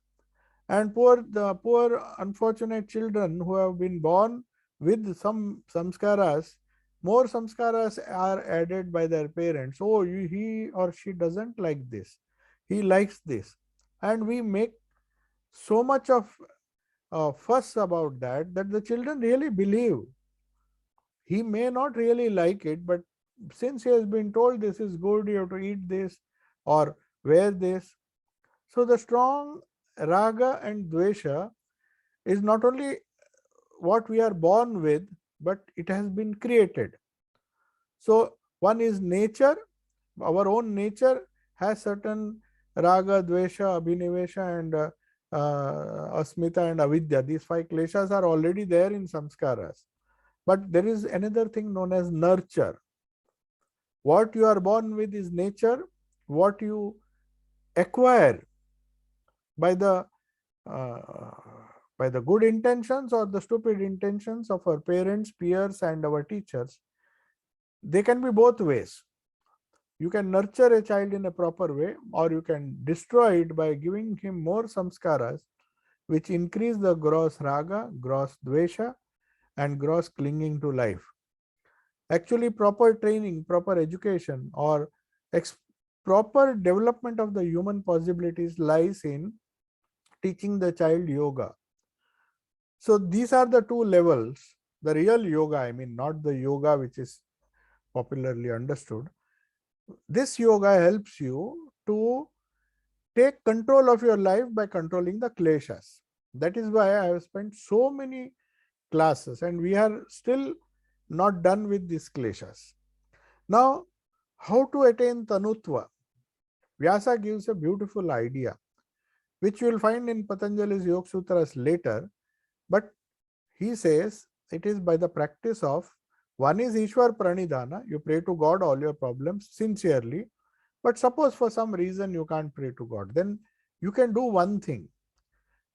And the poor unfortunate children who have been born with some samskaras, more samskaras are added by their parents. Oh, he or she doesn't like this, he likes this. And we make so much of fuss about that the children really believe. He may not really like it, but since he has been told this is good, you have to eat this or wear this. So the strong raga and dvesha is not only what we are born with, but it has been created. So one is nature. Our own nature has certain raga, dvesha, abhinivesha, and asmita and avidya. These five kleshas are already there in samskaras. But there is another thing known as nurture. What you are born with is nature. What you acquire by the uh, by the good intentions or the stupid intentions of our parents, peers, and our teachers, they can be both ways. You can nurture a child in a proper way, or you can destroy it by giving him more samskaras, which increase the gross raga, gross dvesha, and gross clinging to life. Actually, proper training, proper education, or proper development of the human possibilities lies in teaching the child yoga. So these are the two levels. The real yoga, I mean, not the yoga which is popularly understood. This yoga helps you to take control of your life by controlling the kleshas. That is why I have spent so many classes, and we are still not done with these kleshas. Now, how to attain Tanutva? Vyasa gives a beautiful idea, which you will find in Patanjali's Yoga Sutras later. But he says it is by the practice of, one is Ishwar Pranidhana, you pray to God all your problems sincerely. But suppose for some reason you can't pray to God, then you can do one thing.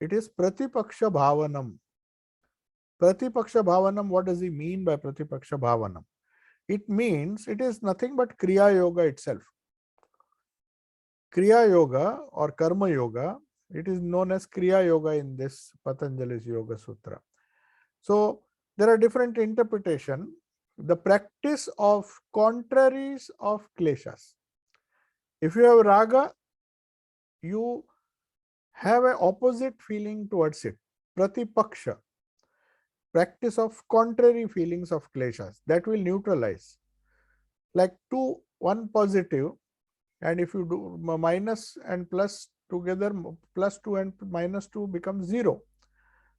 It is Pratipaksha Bhavanam. Pratipaksha Bhavanam, what does he mean by Pratipaksha Bhavanam? It means it is nothing but Kriya Yoga itself. Kriya Yoga or Karma Yoga, it is known as Kriya Yoga in this Patanjali's Yoga Sutra. So there are different interpretation. The practice of contraries of kleshas. If you have raga, you have an opposite feeling towards it. Pratipaksha. Practice of contrary feelings of kleshas. That will neutralize. Like two, one positive, and if you do minus and plus together, plus 2 and minus 2 becomes 0.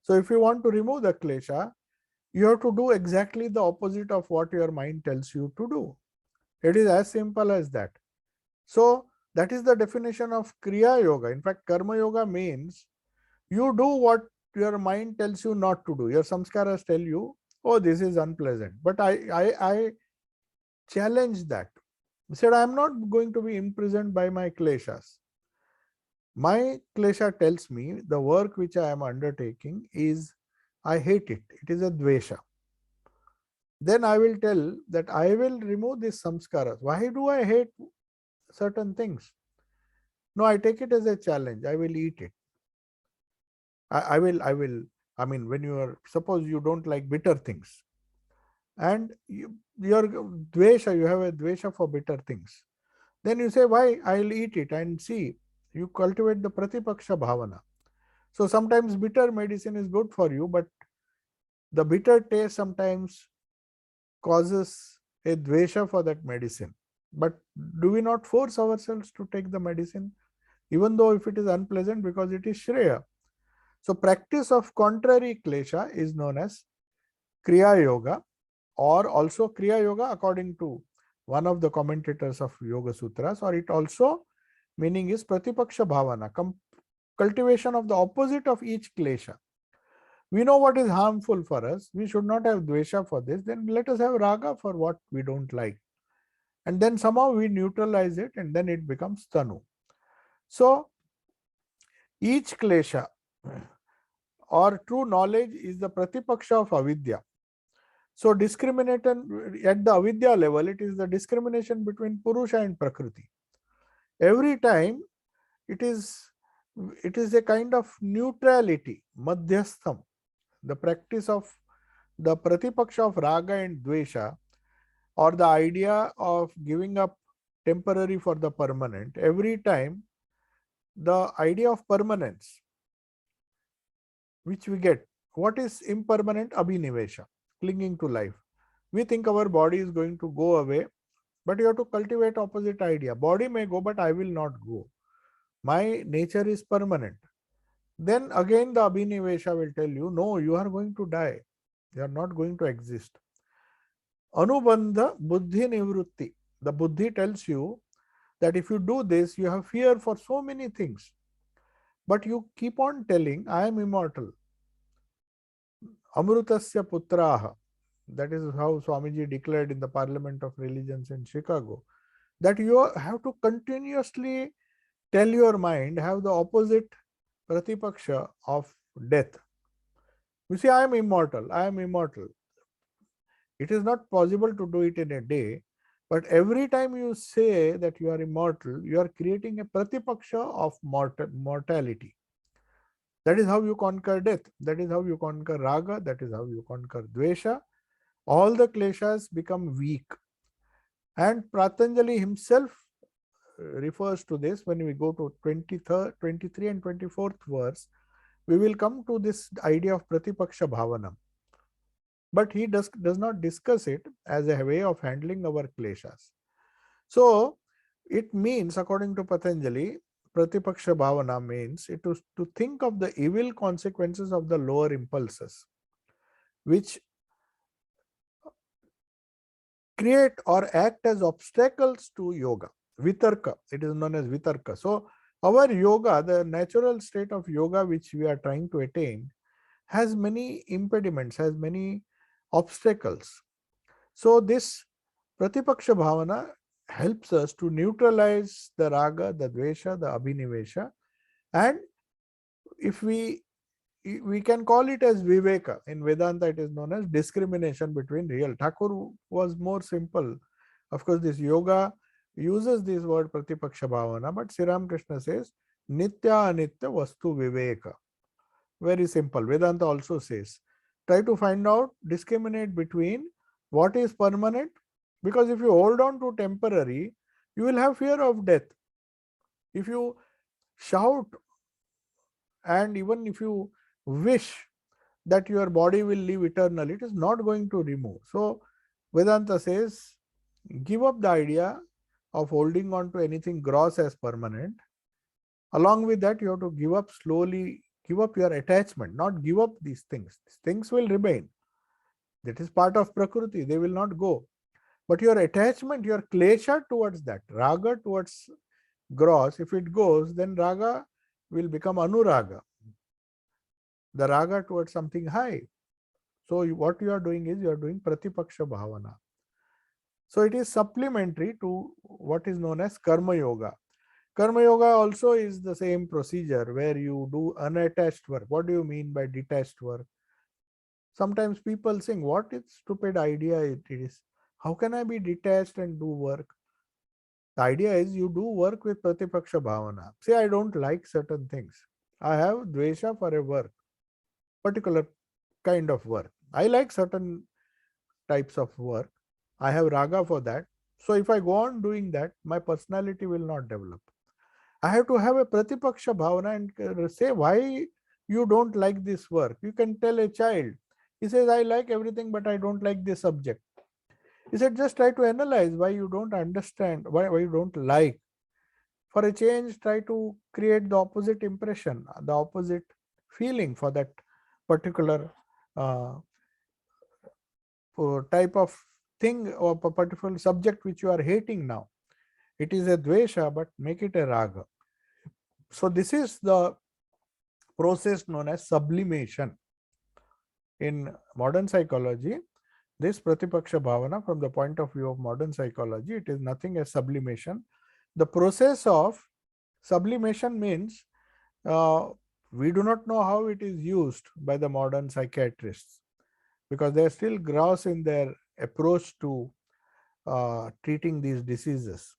So if you want to remove the klesha, you have to do exactly the opposite of what your mind tells you to do. It is as simple as that. So that is the definition of Kriya Yoga. In fact, Karma Yoga means you do what your mind tells you not to do. Your samskaras tell you, oh, this is unpleasant. But I challenge that. I said, I am not going to be imprisoned by my kleshas. My klesha tells me the work which I am undertaking is, I hate it. It is a dvesha. Then I will tell that I will remove these samskaras. Why do I hate certain things? No, I take it as a challenge. I will eat it. I will, I mean, when you are, suppose you don't like bitter things and your dvesha, you have a dvesha for bitter things. Then you say, why? I'll eat it, and see, you cultivate the pratipaksha bhavana. So sometimes bitter medicine is good for you, but the bitter taste sometimes causes a dvesha for that medicine. But do we not force ourselves to take the medicine, even though if it is unpleasant, because it is shreya? So practice of contrary klesha is known as Kriya Yoga, or also Kriya Yoga according to one of the commentators of Yoga Sutras, or it also meaning is Pratipaksha Bhavana, cultivation of the opposite of each klesha. We know what is harmful for us. We should not have dvesha for this. Then let us have raga for what we don't like. And then somehow we neutralize it, and then it becomes tanu. So each klesha or true knowledge is the pratipaksha of avidya. So discrimination at the avidya level, it is the discrimination between purusha and prakriti. Every time it is a kind of neutrality, madhyastham. The practice of the pratipaksha of raga and dvesha, or the idea of giving up temporary for the permanent. Every time the idea of permanence, which we get, what is impermanent? Abhinivesha, clinging to life. We think our body is going to go away, but you have to cultivate opposite idea. Body may go, but I will not go. My nature is permanent. Then again the Abhinivesha will tell you, no, you are going to die. You are not going to exist. Anubandha buddhi nivrutti. The buddhi tells you that if you do this, you have fear for so many things. But you keep on telling, I am immortal. Amrutasya putraha. That is how Swamiji declared in the Parliament of Religions in Chicago. That you have to continuously tell your mind, have the opposite pratipaksha of death. You see, I am immortal. I am immortal. It is not possible to do it in a day, but every time you say that you are immortal, you are creating a pratipaksha of mortality. That is how you conquer death. That is how you conquer raga. That is how you conquer dvesha. All the kleshas become weak. And Patanjali himself refers to this when we go to 23rd, 23 and 24th verse. We will come to this idea of pratipaksha bhavanam. But he does not discuss it as a way of handling our kleshas. So it means, according to Patanjali, pratipaksha bhavana means it is to think of the evil consequences of the lower impulses, which create or act as obstacles to yoga. Vitarka, it is known as vitarka. So our yoga, the natural state of yoga which we are trying to attain, has many impediments, has many obstacles. So this Pratipaksha Bhavana helps us to neutralize the raga, the dvesha, the abhinivesha, and if we can call it as viveka. In Vedanta it is known as discrimination between real. Thakur was more simple. Of course, this yoga uses this word Pratipaksha Bhavana, but Sri Ramakrishna says Nitya Anitya Vastu Viveka. Very simple. Vedanta also says try to find out, discriminate between what is permanent, because if you hold on to temporary, you will have fear of death. If you shout and even if you wish that your body will live eternally, it is not going to remove. So Vedanta says give up the idea of holding on to anything gross as permanent. Along with that, you have to give up slowly, give up your attachment, not give up these things. These things will remain. That is part of Prakriti, they will not go. But your attachment, your klesha towards that, raga towards gross, if it goes, then raga will become anuraga, the raga towards something high. So what you are doing is you are doing Pratipaksha Bhavana. So it is supplementary to what is known as Karma Yoga. Karma Yoga also is the same procedure where you do unattached work. What do you mean by detached work? Sometimes people think, what is stupid idea it is? How can I be detached and do work? The idea is you do work with Pratipaksha Bhavana. Say, I don't like certain things. I have dvesha for a work, particular kind of work. I like certain types of work. I have raga for that. So if I go on doing that, my personality will not develop. I have to have a Pratipaksha Bhavana and say why you don't like this work. You can tell a child. He says, I like everything, but I don't like this subject. He said, just try to analyze why you don't understand, why you don't like. For a change, try to create the opposite impression, the opposite feeling for that particular uh, type of thing or a particular subject which you are hating now. It is a dvesha, but make it a raga. So this is the process known as sublimation. In modern psychology, this Pratipaksha Bhavana, from the point of view of modern psychology, it is nothing as sublimation. The process of sublimation means we do not know how it is used by the modern psychiatrists because they are still gross in their approach to treating these diseases.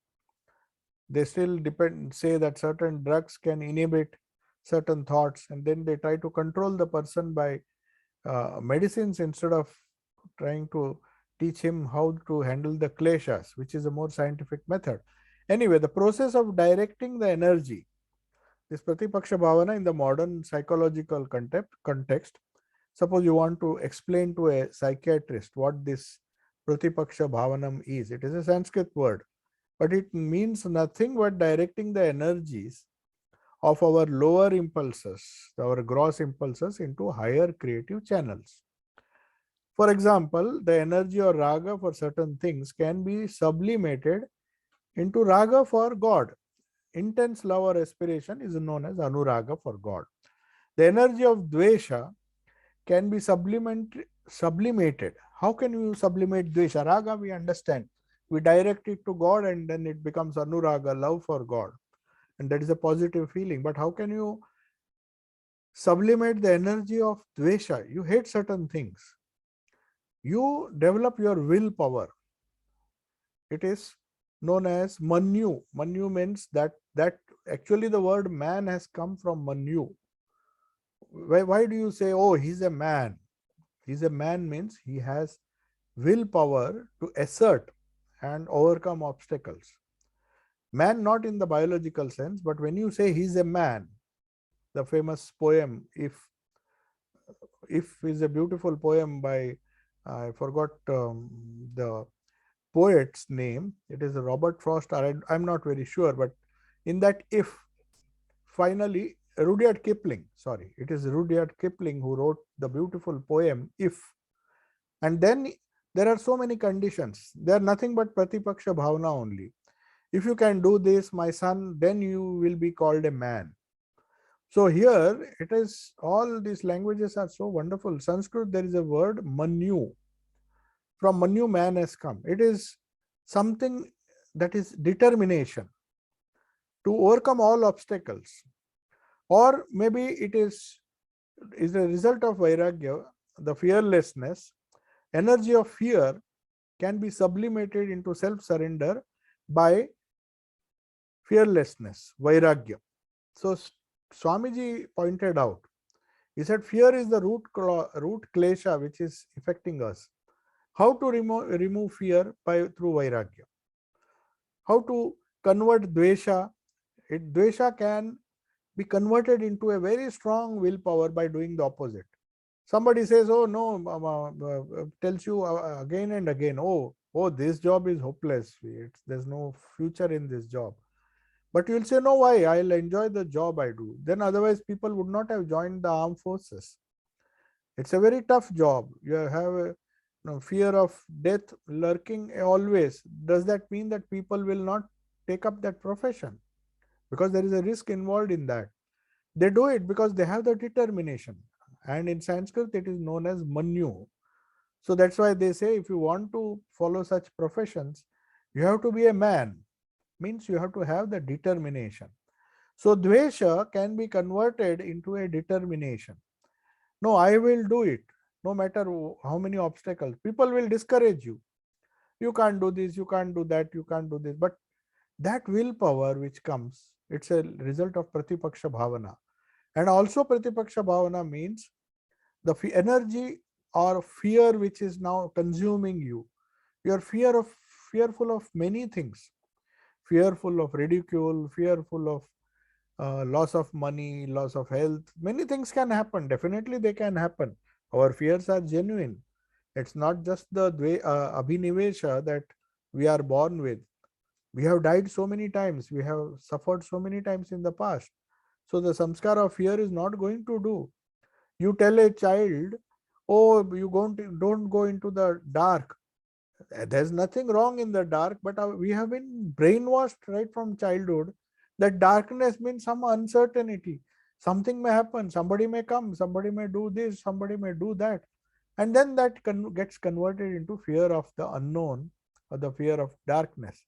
They still say that certain drugs can inhibit certain thoughts, and then they try to control the person by medicines instead of trying to teach him how to handle the kleshas, which is a more scientific method. Anyway, the process of directing the energy, this Pratipaksha Bhavana in the modern psychological context, suppose you want to explain to a psychiatrist what this Pratipaksha Bhavanam is. It is a Sanskrit word, but it means nothing but directing the energies of our lower impulses, our gross impulses, into higher creative channels. For example, the energy or raga for certain things can be sublimated into raga for God. Intense love or aspiration is known as anuraga for God. The energy of dvesha can be sublimated. How can you sublimate dvesha? Raga we understand. We direct it to God and then it becomes anuraga, love for God. And that is a positive feeling. But how can you sublimate the energy of dvesha? You hate certain things. You develop your willpower. It is known as manu. Manu means that actually the word man has come from manu. Why do you say, oh, he's a man? He's a man means he has willpower to assert and overcome obstacles. Man not in the biological sense, but when you say he's a man, the famous poem, if is a beautiful poem by, I forgot the poet's name. It is Robert Frost, or I'm not very sure, but in that if, finally, Rudyard Kipling, it is Rudyard Kipling who wrote the beautiful poem If. And then There are so many conditions. They are nothing but Pratipaksha Bhavana only. If you can do this, my son, then you will be called a man. So here it is, all these languages are so wonderful. Sanskrit, there is a word Manu. From Manu, man has come. It is something that is determination to overcome all obstacles. Or maybe it is a result of Vairagya, the fearlessness. Energy of fear can be sublimated into self-surrender by fearlessness, Vairagya. So Swamiji pointed out, he said fear is the root klesha which is affecting us. How to remove fear? Through Vairagya. How to convert dvesha? Dvesha can be converted into a very strong willpower by doing the opposite. Somebody says, oh no, tells you again and again, oh, this job is hopeless. There's no future in this job. But you'll say, no, why? I'll enjoy the job I do. Then otherwise people would not have joined the armed forces. It's a very tough job. You have a fear of death lurking always. Does that mean that people will not take up that profession? Because there is a risk involved in that. They do it because they have the determination. And in Sanskrit, it is known as Manu. So that's why they say if you want to follow such professions, you have to be a man. Means you have to have the determination. So dvesha can be converted into a determination. No, I will do it. No matter how many obstacles. People will discourage you. You can't do this, you can't do that, you can't do this. But that willpower which comes, it's a result of Pratipaksha Bhavana. And also Pratipaksha Bhavana means the energy or fear which is now consuming you. You are fearful of many things. Fearful of ridicule, fearful of loss of money, loss of health. Many things can happen. Definitely they can happen. Our fears are genuine. It's not just the abhinivesha that we are born with. We have died so many times. We have suffered so many times in the past. So the samskara of fear is not going to do. You tell a child, oh, you don't go into the dark. There's nothing wrong in the dark, but we have been brainwashed right from childhood that darkness means some uncertainty. Something may happen, somebody may come, somebody may do this, somebody may do that. And then that gets converted into fear of the unknown or the fear of darkness.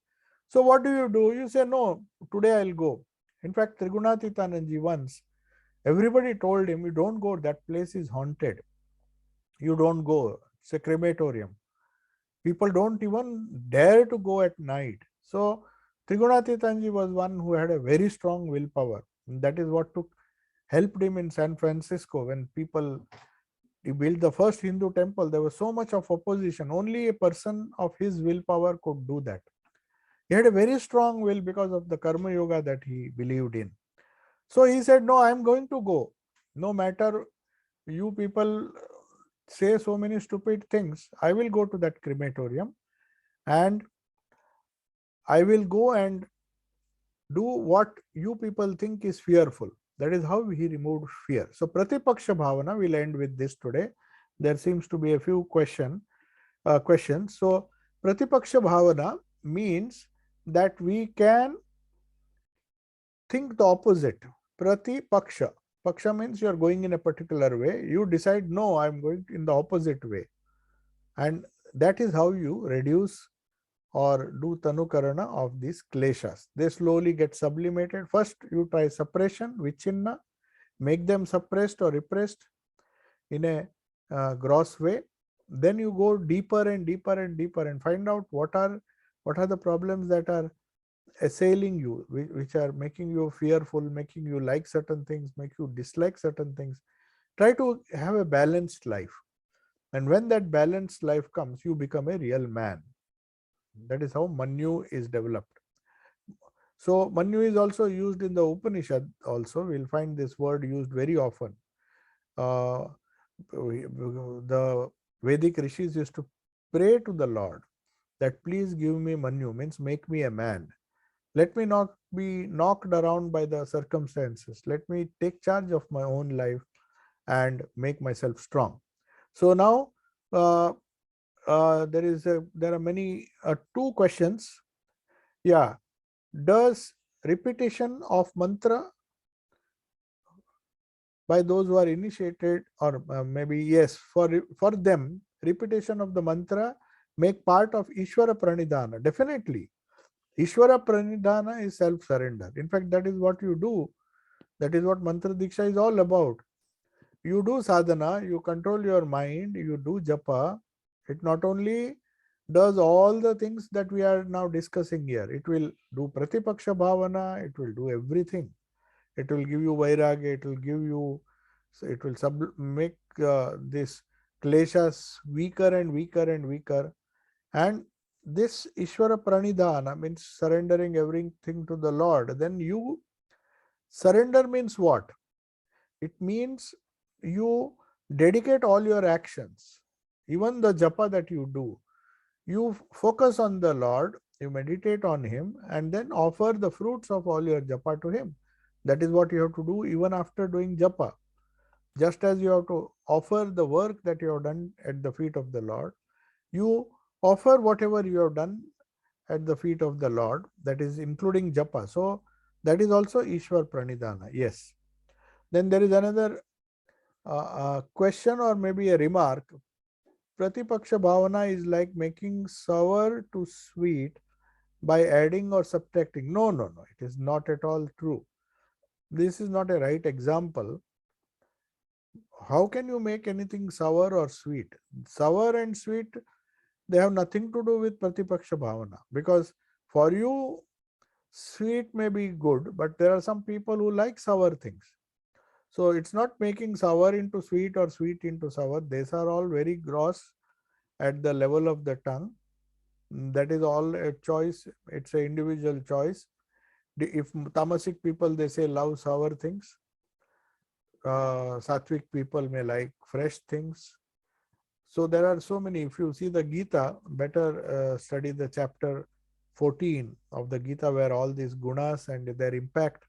So what do? You say, no, today I'll go. In fact, Trigunathithananji once, everybody told him, you don't go, that place is haunted. You don't go, it's a crematorium. People don't even dare to go at night. So Trigunathithanji was one who had a very strong willpower. And that is what helped him in San Francisco when he built the first Hindu temple. There was so much of opposition. Only a person of his willpower could do that. He had a very strong will because of the Karma Yoga that he believed in. So he said, no, I'm going to go. No matter you people say so many stupid things, I will go to that crematorium and I will go and do what you people think is fearful. That is how he removed fear. So Pratipaksha Bhavana, we'll end with this today. There seems to be a few questions. So Pratipaksha Bhavana means that we can think the opposite. Pratipaksha. Paksha means you are going in a particular way. You decide, no, I'm going in the opposite way. And that is how you reduce or do tanukarana of these kleshas. They slowly get sublimated. First, you try suppression, vichinna, make them suppressed or repressed in a gross way. Then you go deeper and deeper and deeper and find out what are the problems that are assailing you, which are making you fearful, making you like certain things, make you dislike certain things. Try to have a balanced life. And when that balanced life comes, you become a real man. That is how Manu is developed. So Manu is also used in the Upanishad also. We'll find this word used very often. The Vedic rishis used to pray to the Lord that please give me Manu, means make me a man. Let me not be knocked around by the circumstances. Let me take charge of my own life and make myself strong. So now there are many two questions. Yeah, does repetition of mantra by those who are initiated, or maybe yes, for them repetition of the mantra make part of Ishvara Pranidhana? Definitely. Ishvara Pranidhana is self-surrender. In fact, that is what you do. That is what Mantra Diksha is all about. You do sadhana, you control your mind, you do japa. It not only does all the things that we are now discussing here, it will do Pratipaksha Bhavana, it will do everything. It will give you Vairagya, it will give you, so it will make this kleshas weaker and weaker and weaker. And this Ishvara Pranidhana means surrendering everything to the Lord. Then you surrender means what? It means you dedicate all your actions, even the japa that you do. You focus on the Lord, you meditate on Him, and then offer the fruits of all your japa to Him. That is what you have to do even after doing japa. Just as you have to offer the work that you have done at the feet of the Lord, you offer whatever you have done at the feet of the Lord, that is including japa. So that is also Ishwar Pranidhana. Yes. Then there is another question or maybe a remark. Pratipaksha Bhavana is like making sour to sweet by adding or subtracting. No, no, no. It is not at all true. This is not a right example. How can you make anything sour or sweet? Sour and sweet, they have nothing to do with Pratipaksha Bhavana, because for you, sweet may be good, but there are some people who like sour things. So it's not making sour into sweet or sweet into sour. These are all very gross at the level of the tongue. That is all a choice. It's an individual choice. If tamasic people, they say love sour things. Sattvic people may like fresh things. So there are so many. If you see the Gita, better study the chapter 14 of the Gita, where all these gunas and their impact.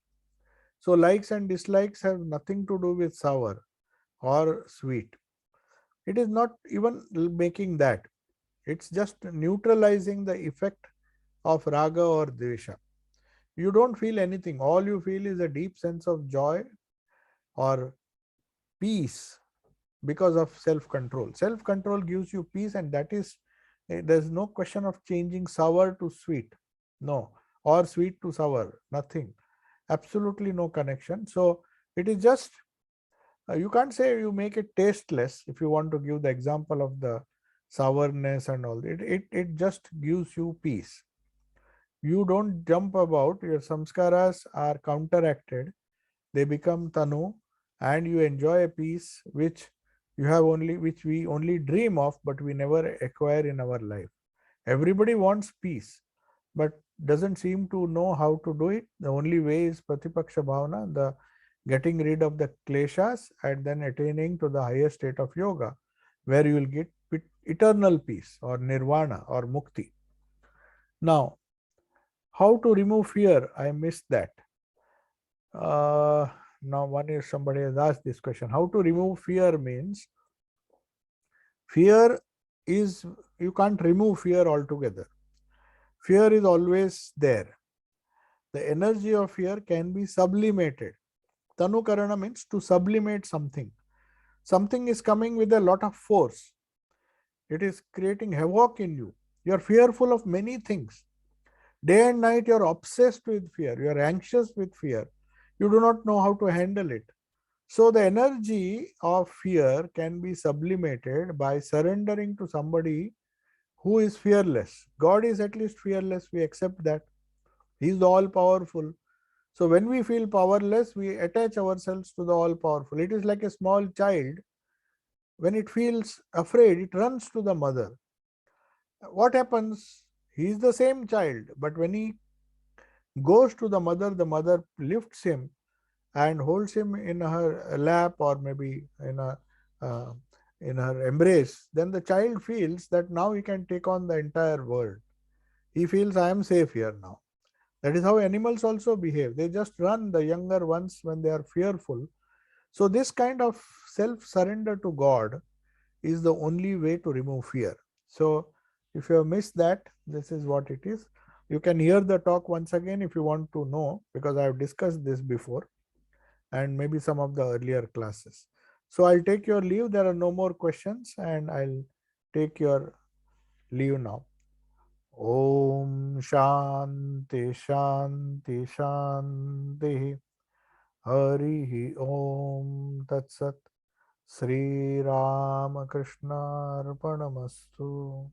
So likes and dislikes have nothing to do with sour or sweet. It is not even making that. It's just neutralizing the effect of raga or dvesha. You don't feel anything. All you feel is a deep sense of joy or peace because of self-control. Self-control gives you peace, and that is, there's no question of changing sour to sweet. No. Or sweet to sour. Nothing. Absolutely no connection. So it is just, you can't say you make it tasteless if you want to give the example of the sourness and all. It just gives you peace. You don't jump about, your samskaras are counteracted, they become tanu, and you enjoy a peace which you have only, which we only dream of, but we never acquire in our life. Everybody wants peace, but doesn't seem to know how to do it. The only way is Pratipaksha Bhavana, the getting rid of the kleshas and then attaining to the higher state of yoga, where you will get eternal peace or nirvana or mukti. Now, how to remove fear? I missed that. Now somebody has asked this question. How to remove fear means, fear is, you can't remove fear altogether. Fear is always there. The energy of fear can be sublimated. Tanukarana means to sublimate something. Something is coming with a lot of force. It is creating havoc in you. You are fearful of many things. Day and night you are obsessed with fear. You are anxious with fear. You do not know how to handle it. So the energy of fear can be sublimated by surrendering to somebody who is fearless. God is at least fearless. We accept that. He is all powerful. So when we feel powerless, we attach ourselves to the all powerful. It is like a small child. When it feels afraid, it runs to the mother. What happens? He is the same child, but when he goes to the mother lifts him and holds him in her lap, or maybe uh, in her embrace. Then the child feels that now he can take on the entire world. He feels, I am safe here now. That is how animals also behave. They just run, the younger ones, when they are fearful. So this kind of self surrender to God is the only way to remove fear. So if you have missed that, this is what it is. You can hear the talk once again if you want to know, because I have discussed this before and maybe some of the earlier classes. So I'll take your leave. There are no more questions and I'll take your leave now. Om Shanti Shanti Shanti. Hari Om Tat Sat. Sri Ramakrishna Arpanamastu.